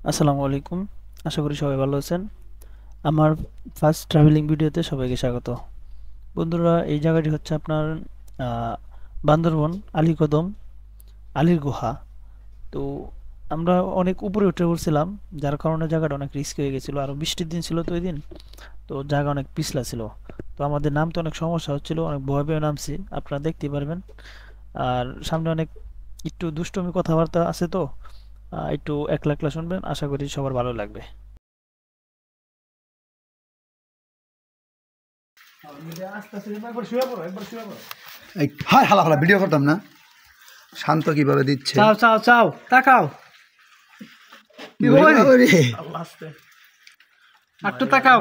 আসসালামু আলাইকুম। আশা করি সবাই ভালো আছেন। আমার ফার্স্ট ট্রাভেলিং ভিডিওতে সবাইকে স্বাগত। বন্ধুরা, এই জায়গাটি হচ্ছে আপনার বান্দরবন আলীকদম আলীর গুহা। তো আমরা অনেক উপরে উঠে পড়ছিলাম, যার কারণে জায়গাটা অনেক রিস্ক হয়ে গেছিলো। আর বৃষ্টির দিন ছিল তো ওই দিন, তো জায়গা অনেক পিছলা ছিল। তো আমাদের নামতে অনেক সমস্যা হচ্ছিল, অনেক ভয় পেয়ে নামছি, আপনারা দেখতেই পারবেন। আর সামনে অনেক একটু দুষ্টুমি কথাবার্তা আছে, তো একটু একলা একলা শুনবেন, আশা করি সবার ভালো লাগবে। হাই হালা হালা ভিডিও করতাম না। শান্ত কিভাবে দিচ্ছে চাও চাও চাও তাকাও একটু তাকাও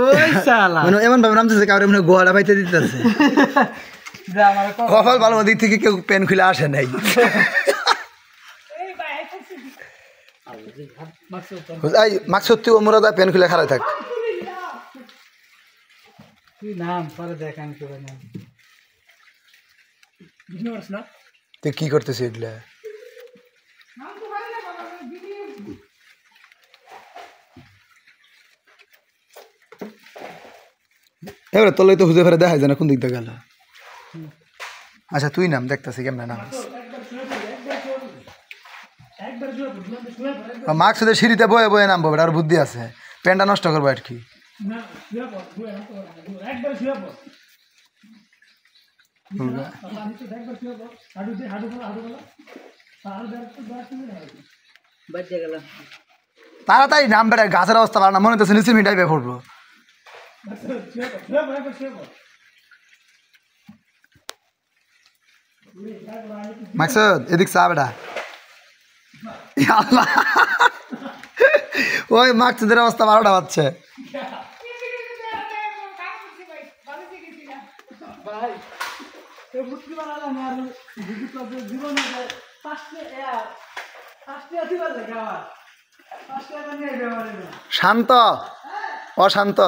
ওই শালা মানে এমন ভাবে নামতেছে কারো মানে গোয়াটা পাইতে দিতেছে। যা আমার কপাল ভালো দিক থেকে কেউ পেন খুলে আসে নাই। মাক সত্যি ও মোরা পেন খুলে খারাপ থাক। তুই নাম পরে দেখ আমি করে নাম তুই কি করতেছিস এগুলা? এবারে তোলে তো খুঁজে ফেরে দেখা যায় না কোন দিক দিয়ে গেল। আচ্ছা তুই নাম, দেখতেছি কেমন নাম। মাস্ক শুধু সিঁড়িতে বয়ে বয়ে নামবো, আর বুদ্ধি আছে, পেনটা নষ্ট করবো আর কি। তাড়াতাড়ি নাম বেড়ে, গাছের অবস্থা ভালো না, মনে হচ্ছে নিচে মিটাই পেয়ে পড়বো। মাকসুদ এদিক চা বেটা। ওই মাকসুদের অবস্থা 12টা বাজছে। শান্ত, অশান্ত।